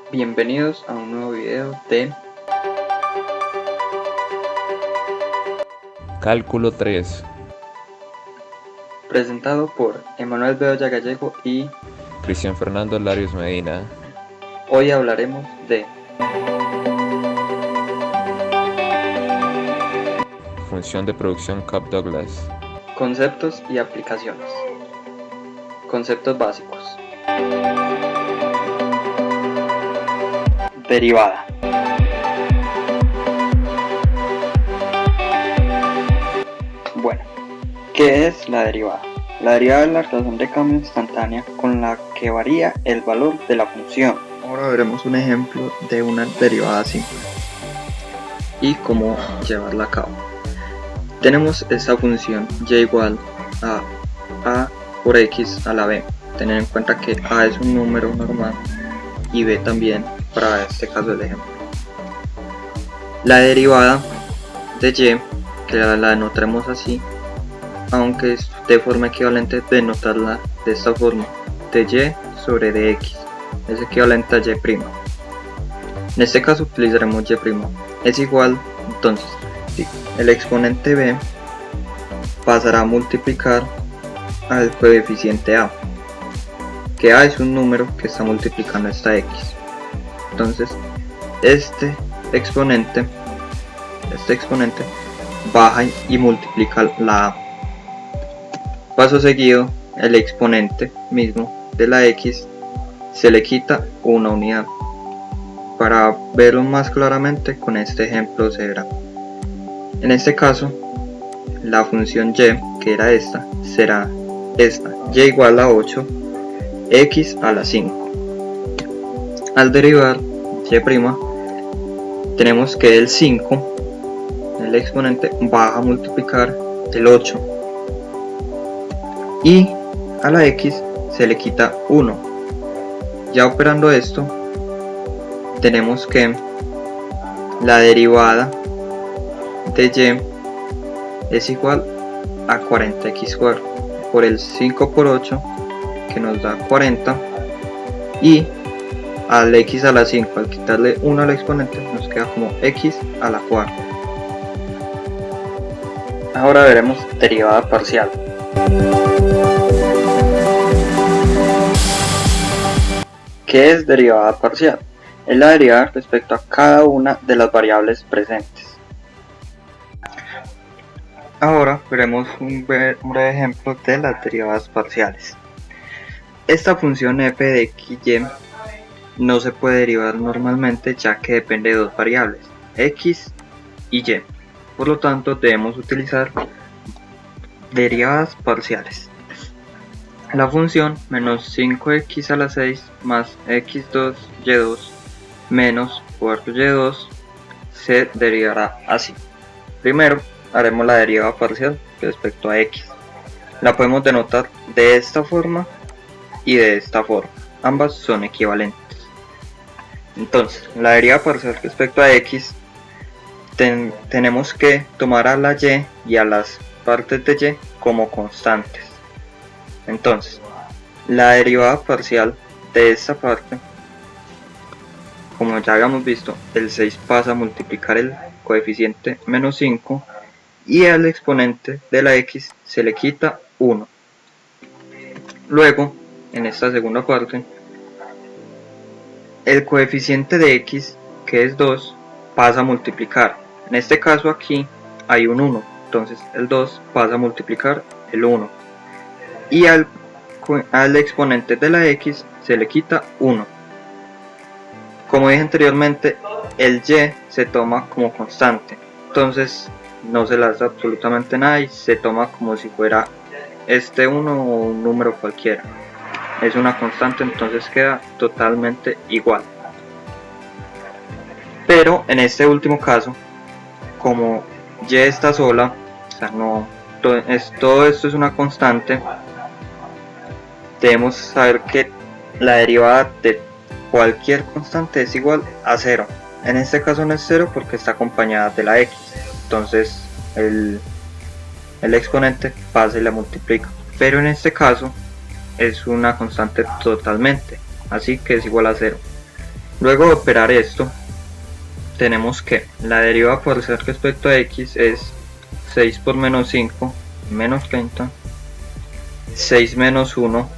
Bienvenidos a un nuevo video de Cálculo 3. presentado por Emanuel Bedoya Gallego y Cristian Fernando Larios Medina. hoy hablaremos de Función de producción Cobb-Douglas. conceptos y aplicaciones. Conceptos básicos. Derivada. Bueno, ¿qué es la derivada? La derivada es la relación de cambio instantánea con la que varía el valor de la función. Ahora veremos un ejemplo de una derivada simple y cómo llevarla a cabo. Tenemos esta función y igual a a por x a la b. Tener en cuenta que a es un número normal y b también para este caso del ejemplo. La derivada de y, que la denotaremos así, aunque es de forma equivalente denotarla de esta forma, de y sobre dx, es equivalente a y'. En este caso utilizaremos y', es igual, entonces el exponente b pasará a multiplicar al coeficiente a, que a es un número que está multiplicando esta x. Entonces este exponente baja y multiplica la a. Paso seguido, el exponente mismo de la x se le quita una unidad. Para verlo más claramente, con este ejemplo se verá. En este caso, la función y, que era esta, será esta, y igual a 8, x a la 5. Al derivar y', tenemos que el 5, el exponente, baja a multiplicar el 8 y a la x se le quita 1. Ya operando esto, tenemos que la derivada de y es igual a 40x² por el 5 por 8, que nos da 40, y al x a la 5, al quitarle 1 al exponente, nos queda como x a la cuarta. Ahora veremos derivada parcial. ¿Qué es derivada parcial? Es la derivada respecto a cada una de las variables presentes. Ahora veremos un breve ejemplo de las derivadas parciales. Esta función f de x, y no se puede derivar normalmente, ya que depende de dos variables, x y y. Por lo tanto, debemos utilizar derivadas parciales. La función menos 5x a la 6 más x2 y2 menos 4y2 se derivará así. Primero haremos la derivada parcial respecto a x. La podemos denotar de esta forma y de esta forma. Ambas son equivalentes. Entonces, la derivada parcial respecto a x, tenemos que tomar a la y a las partes de y como constantes. Entonces, la derivada parcial de esta parte, como ya habíamos visto, el 6 pasa a multiplicar el coeficiente menos 5 y al exponente de la x se le quita 1. Luego, en esta segunda parte, el coeficiente de x, que es 2, pasa a multiplicar. En este caso aquí hay un 1, entonces el 2 pasa a multiplicar el 1. Y al exponente de la x se le quita 1. Como dije anteriormente, el y se toma como constante, entonces no se le hace absolutamente nada y se toma como si fuera este 1 o un número cualquiera. Es una constante, entonces queda totalmente igual. Pero en este último caso, como y está sola, o sea, todo esto es una constante, debemos saber que la derivada de cualquier constante es igual a 0. En este caso no es 0 porque está acompañada de la x, entonces el exponente pasa y la multiplica. Pero en este caso es una constante totalmente, así que es igual a 0. Luego de operar esto, tenemos que la derivada parcial respecto a x es 6 por menos 5, menos 30. 6 menos 1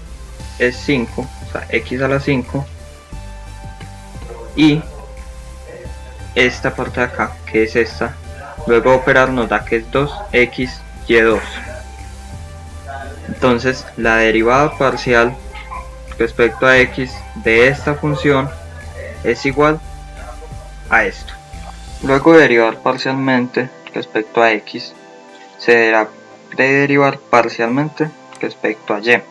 es 5, o sea, x a la 5. Y esta parte de acá, que es esta, luego de operar nos da que es 2x y2. Entonces la derivada parcial respecto a x de esta función es igual a esto. Luego de derivar parcialmente respecto a x, se deberá de derivar parcialmente respecto a y.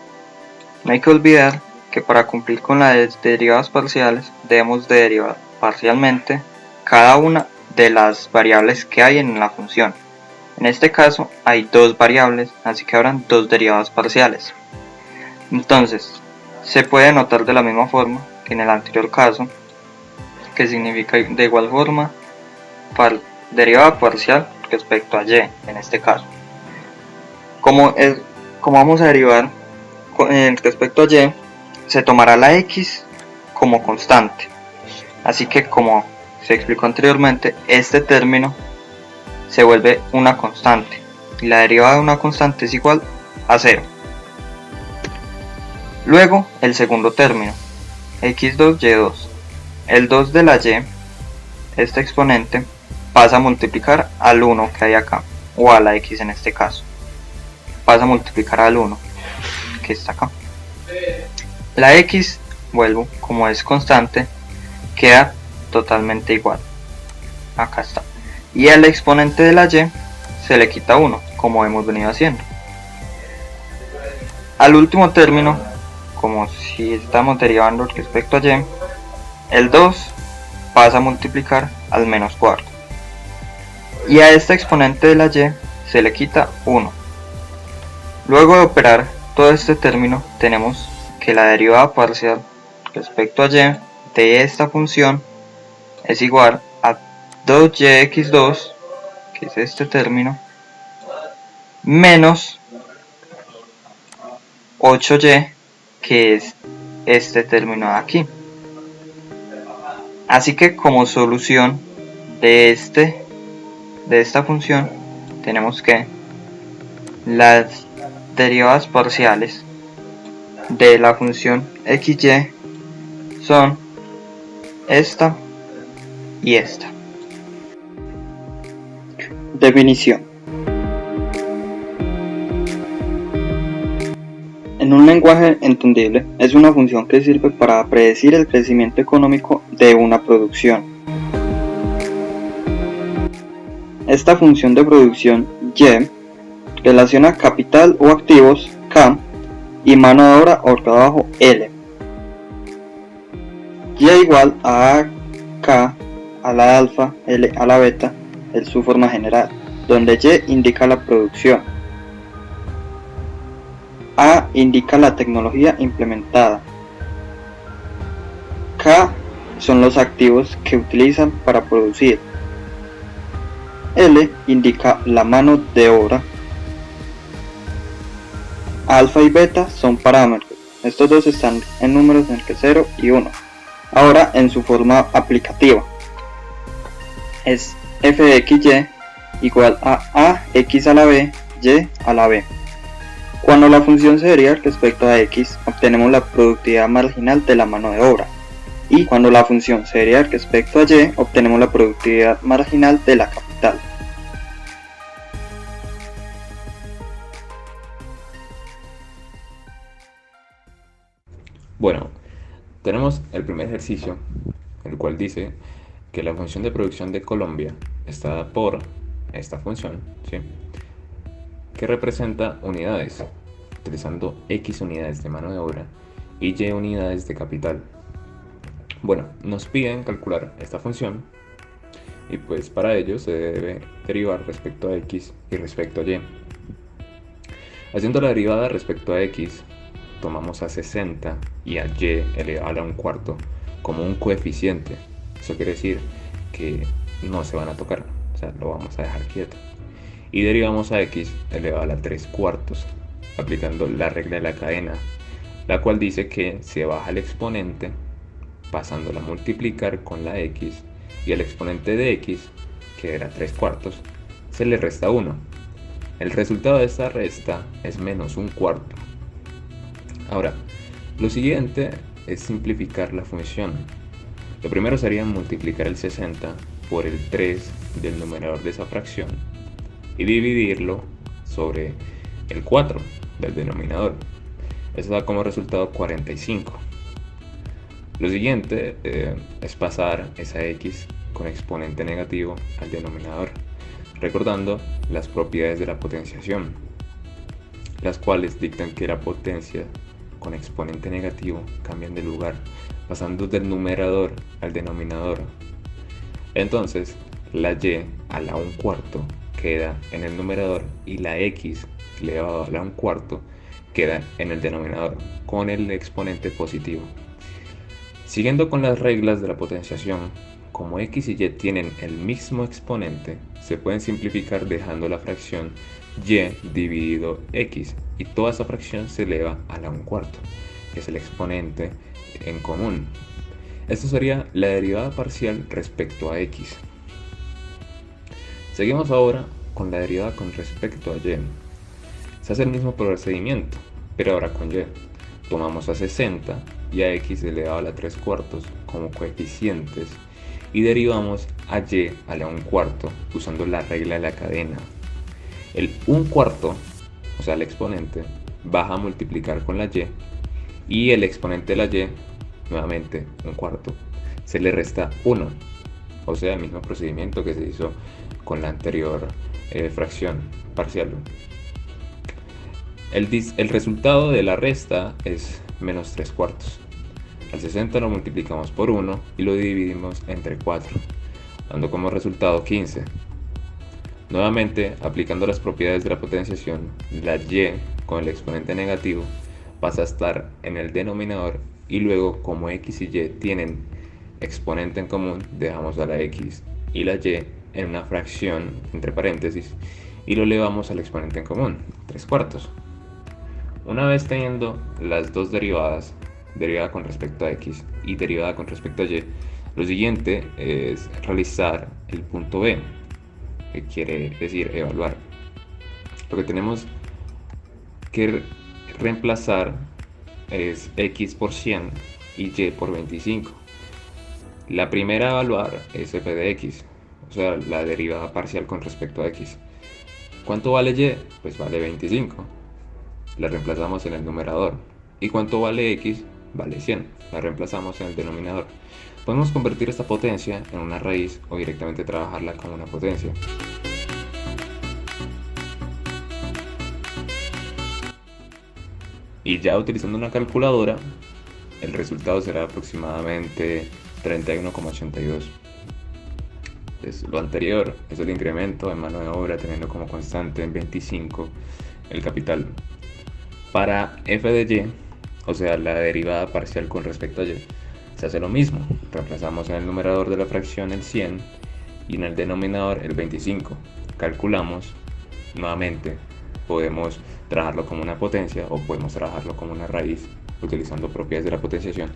No hay que olvidar que para cumplir con las derivadas parciales debemos de derivar parcialmente cada una de las variables que hay en la función. En este caso hay dos variables, así que habrán dos derivadas parciales. Entonces, se puede notar de la misma forma que en el anterior caso, que significa de igual forma derivada parcial respecto a y en este caso. Como vamos a derivar respecto a y, se tomará la x como constante. Así que, como se explicó anteriormente, este término se vuelve una constante y la derivada de una constante es igual a 0. Luego el segundo término, x2 y2. El 2 de la y, este exponente, pasa a multiplicar al 1 que hay acá, o a la x en este caso. Pasa a multiplicar al 1 que está acá. La x, vuelvo, como es constante, queda totalmente igual. Acá está. Y al exponente de la y se le quita 1, como hemos venido haciendo. Al último término, como si estamos derivando respecto a y, el 2 pasa a multiplicar al menos cuarto. Y a este exponente de la y se le quita 1. Luego de operar todo este término, tenemos que la derivada parcial respecto a y de esta función es igual a 2yx2, que es este término, menos 8y, que es este término de aquí. Así que como solución de esta función tenemos que las derivadas parciales de la función xy son esta y esta. Definición. En un lenguaje entendible, es una función que sirve para predecir el crecimiento económico de una producción. Esta función de producción y relaciona capital o activos K y mano de obra o trabajo L. Y igual a K a la alfa, L a la beta es su forma general, donde Y indica la producción, A indica la tecnología implementada, K son los activos que utilizan para producir, L indica la mano de obra, alfa y beta son parámetros, estos dos están en números entre 0 y 1. Ahora en su forma aplicativa es f de xy igual a x a la b, y a la b. Cuando la función se deriva respecto a x, obtenemos la productividad marginal de la mano de obra, y cuando la función se deriva respecto a y, obtenemos la productividad marginal de la capital. Bueno, tenemos el primer ejercicio, el cual dice que la función de producción de Colombia está dada por esta función, ¿sí?, que representa unidades, utilizando x unidades de mano de obra y y unidades de capital. Bueno, nos piden calcular esta función y pues para ello se debe derivar respecto a x y respecto a y. Haciendo la derivada respecto a x, tomamos a 60 y a y elevado a un cuarto como un coeficiente. Eso quiere decir que no se van a tocar, o sea, lo vamos a dejar quieto. Y derivamos a x elevado a la 3 cuartos, aplicando la regla de la cadena, la cual dice que se baja el exponente pasándola a multiplicar con la x, y el exponente de x, que era 3/4, se le resta 1. El resultado de esta resta es menos 1/4. Ahora, lo siguiente es simplificar la función. Lo primero sería multiplicar el 60 por el 3 del numerador de esa fracción y dividirlo sobre el 4 del denominador. Eso da como resultado 45. Lo siguiente es pasar esa x con exponente negativo al denominador, recordando las propiedades de la potenciación, las cuales dictan que la potencia con exponente negativo cambian de lugar, pasando del numerador al denominador. Entonces, la y a la 1/4 queda en el numerador y la x elevado a la 1/4 queda en el denominador con el exponente positivo. Siguiendo con las reglas de la potenciación, como x y y tienen el mismo exponente, se pueden simplificar dejando la fracción y dividido x, y toda esa fracción se eleva a la 1/4, que es el exponente en común. Esto sería la derivada parcial respecto a x. Seguimos ahora con la derivada con respecto a y. Se hace el mismo procedimiento, pero ahora con y. Tomamos a 60 y a x elevado a la 3/4 como coeficientes y derivamos a y a la 1/4 usando la regla de la cadena. El 1/4, o sea el exponente, baja a multiplicar con la y el exponente de la y, nuevamente 1/4, se le resta 1, o sea el mismo procedimiento que se hizo con la anterior fracción parcial. El resultado de la resta es menos 3/4. Al 60 lo multiplicamos por 1 y lo dividimos entre 4, dando como resultado 15. Nuevamente, aplicando las propiedades de la potenciación, la y con el exponente negativo pasa a estar en el denominador, y luego, como x y y tienen exponente en común, dejamos a la x y la y en una fracción entre paréntesis y lo elevamos al exponente en común, 3/4. Una vez teniendo las dos derivadas, derivada con respecto a x y derivada con respecto a y, lo siguiente es realizar el punto B, que quiere decir evaluar. Lo que tenemos que reemplazar es x por 100 y y por 25. La primera a evaluar es f de x, o sea, la derivada parcial con respecto a x. ¿Cuánto vale y? Pues vale 25. La reemplazamos en el numerador. ¿Y cuánto vale x? Vale 100. La reemplazamos en el denominador. Podemos convertir esta potencia en una raíz o directamente trabajarla como una potencia. Y ya utilizando una calculadora, el resultado será aproximadamente 31,82. Lo anterior es el incremento en mano de obra teniendo como constante en 25 el capital. Para f de y, o sea la derivada parcial con respecto a y, se hace lo mismo. Reemplazamos en el numerador de la fracción el 100 y en el denominador el 25. Calculamos. Nuevamente podemos trabajarlo como una potencia o podemos trabajarlo como una raíz utilizando propiedades de la potenciación.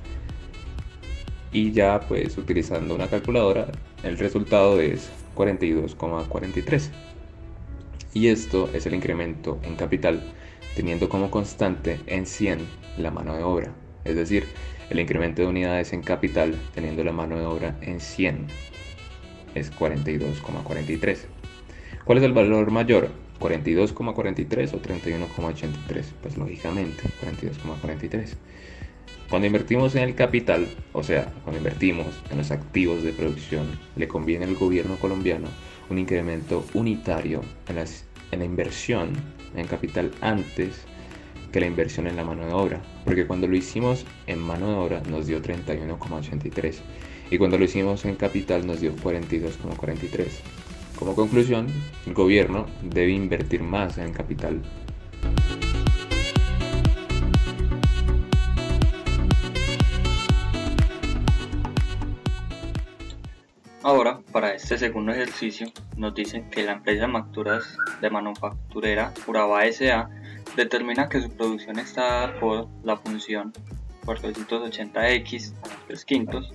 Y ya pues utilizando una calculadora el resultado es 42,43. Y esto es el incremento en capital teniendo como constante en 100 la mano de obra, es decir, el incremento de unidades en capital teniendo la mano de obra en 100 es 42,43. ¿Cuál es el valor mayor? ¿42,43 o 31,83? Pues lógicamente 42,43. Cuando invertimos en el capital, o sea, cuando invertimos en los activos de producción, le conviene al gobierno colombiano un incremento unitario en la inversión en capital antes que la inversión en la mano de obra, porque cuando lo hicimos en mano de obra nos dio 31,83 y cuando lo hicimos en capital nos dio 42,43. Como conclusión, el gobierno debe invertir más en capital. Ahora, para este segundo ejercicio, nos dicen que la empresa de manufacturera Urabá S.A. determina que su producción está dada por la función por 280x a la 3 quintos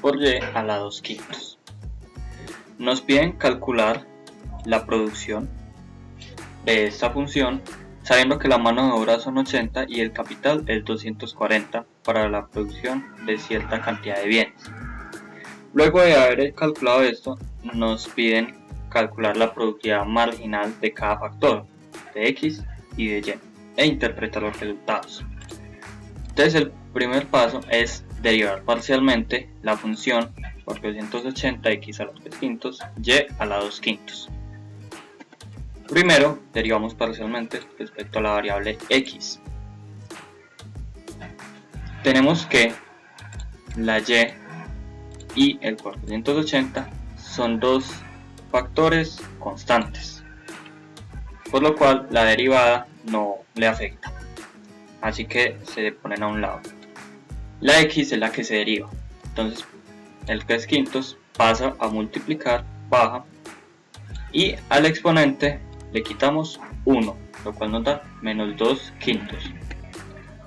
por y a la 2 quintos. Nos piden calcular la producción de esta función sabiendo que la mano de obra son 80 y el capital es 240 para la producción de cierta cantidad de bienes. Luego de haber calculado esto, nos piden calcular la productividad marginal de cada factor, de x y de y, e interpretar los resultados. Entonces el primer paso es derivar parcialmente la función por 280x a la 3 quintos y a la 2 quintos. Primero derivamos parcialmente respecto a la variable x. Tenemos que la y el 480 son dos factores constantes, por lo cual la derivada no le afecta, así que se ponen a un lado. La x es la que se deriva, entonces el 3 quintos pasa a multiplicar, baja, y al exponente le quitamos 1, lo cual nos da menos 2 quintos.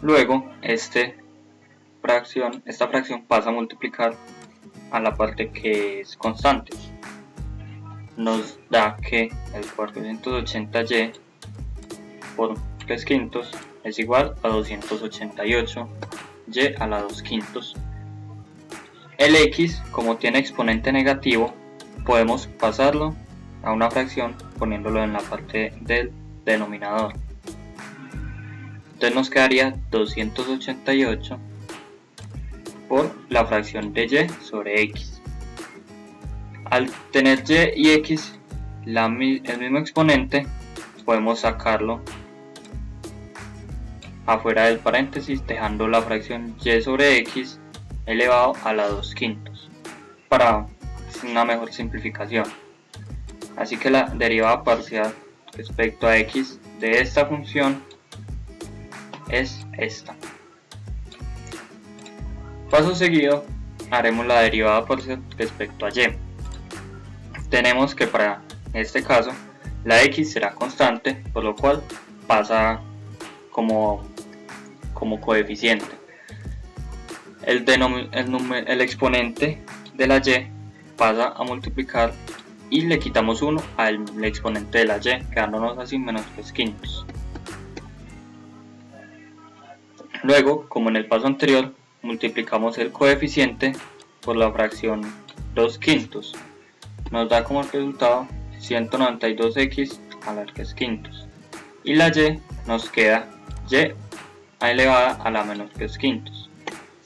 Luego esta fracción pasa a multiplicar a la parte que es constante. Nos da que el 480y por 3 quintos es igual a 288y a la 2 quintos. El x, como tiene exponente negativo, podemos pasarlo a una fracción poniéndolo en la parte del denominador. Entonces nos quedaría 288 por la fracción de y sobre x. Al tener y y x el mismo exponente, podemos sacarlo afuera del paréntesis, dejando la fracción y sobre x elevado a la 2 quintos para una mejor simplificación. Así que la derivada parcial respecto a x de esta función es esta. Paso seguido haremos la derivada parcial respecto a y. Tenemos que para este caso la x será constante, por lo cual pasa como coeficiente. El exponente de la y pasa a multiplicar y le quitamos 1 al exponente de la y, quedándonos así menos 3 quintos. Luego, como en el paso anterior, multiplicamos el coeficiente por la fracción 2 quintos. Nos da como resultado 192x a la 3 quintos. Y la y nos queda y elevada a la menos 3 quintos.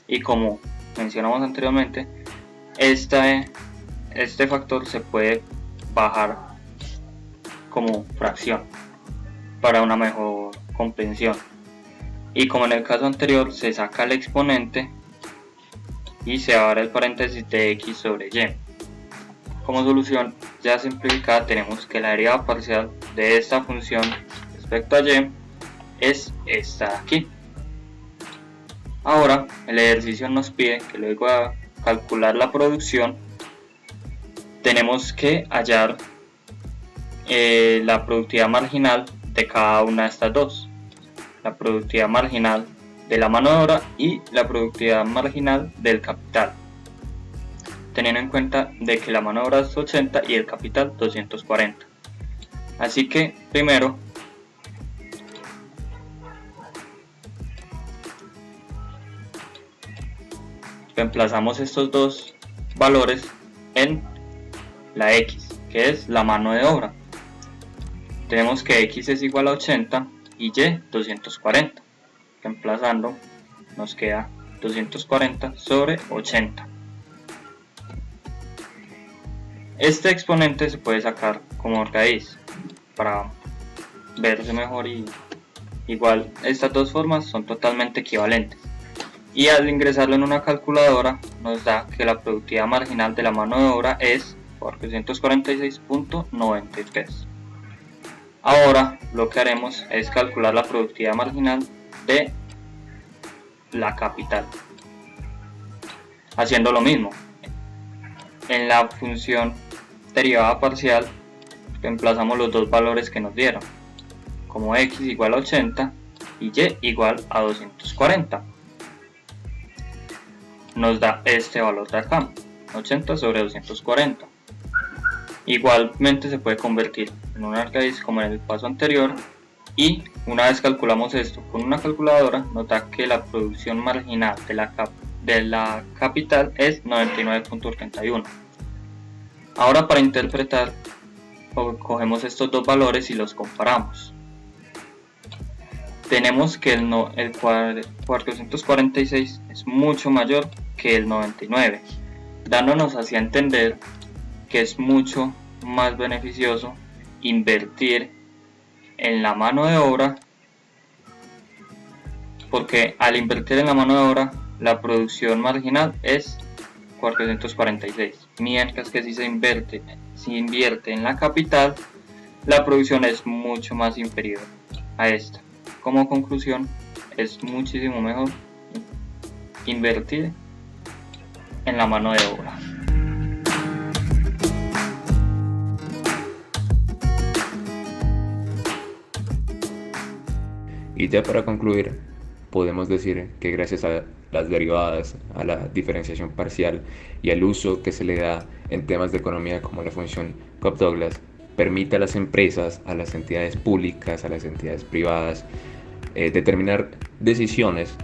Y como mencionamos anteriormente, este factor se puede bajar como fracción para una mejor comprensión. Y como en el caso anterior, se saca el exponente y se abre el paréntesis de x sobre y. Como solución ya simplificada, tenemos que la derivada parcial de esta función respecto a y es esta de aquí. Ahora el ejercicio nos pide que luego de calcular la producción tenemos que hallar la productividad marginal de cada una de estas dos, la productividad marginal de la mano de obra y la productividad marginal del capital, teniendo en cuenta de que la mano de obra es 80 y el capital 240. Así que primero reemplazamos estos dos valores en la x, que es la mano de obra. Tenemos que x es igual a 80 y y 240. Reemplazando nos queda 240 sobre 80. Este exponente se puede sacar como raíz para verse mejor, y igual estas dos formas son totalmente equivalentes. Y al ingresarlo en una calculadora nos da que la productividad marginal de la mano de obra es 446.93. Ahora lo que haremos es calcular la productividad marginal de la capital, haciendo lo mismo. En la función derivada parcial reemplazamos los dos valores que nos dieron, como x igual a 80 y y igual a 240. nos da este valor de acá, 80 sobre 240. Igualmente se puede convertir en un arcadis como en el paso anterior, y una vez calculamos esto con una calculadora, nota que la producción marginal de la capital es 99.81. Ahora, para interpretar, cogemos estos dos valores y los comparamos. Tenemos que el 446 es mucho mayor que el 99, dándonos así a entender que es mucho más beneficioso invertir en la mano de obra, porque al invertir en la mano de obra la producción marginal es 446, mientras que si se invierte en la capital, la producción es mucho más inferior a esta. Como conclusión, es muchísimo mejor invertir en la mano de obra. Y ya para concluir, podemos decir que gracias a las derivadas, a la diferenciación parcial y al uso que se le da en temas de economía como la función Cobb-Douglas, permite a las empresas, a las entidades públicas, a las entidades privadas, determinar decisiones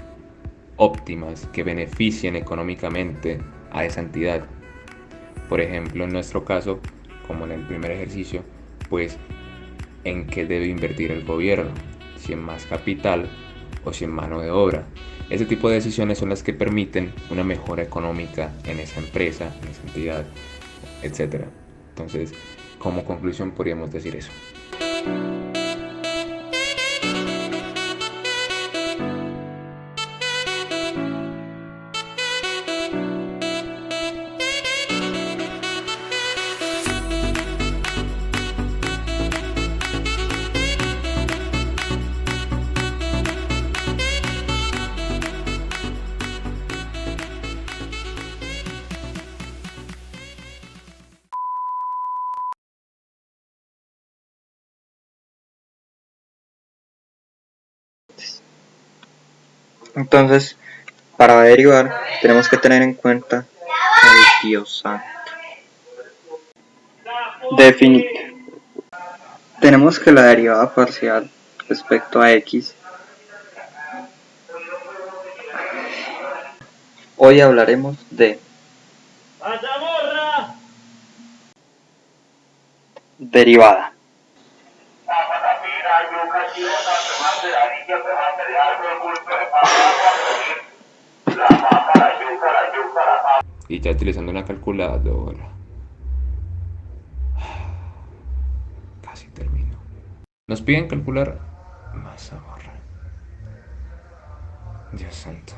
óptimas que beneficien económicamente a esa entidad. Por ejemplo, en nuestro caso, como en el primer ejercicio, pues en qué debe invertir el gobierno, si en más capital o si en mano de obra. Ese tipo de decisiones son las que permiten una mejora económica en esa empresa, en esa entidad, etc. Entonces, como conclusión podríamos decir eso. Entonces, para derivar, tenemos que tener en cuenta, ay Dios santo, tenemos que la derivada parcial respecto a x, hoy hablaremos de derivada. Y ya utilizando una calculadora. Casi termino. Nos piden calcular masa borra. Dios santo.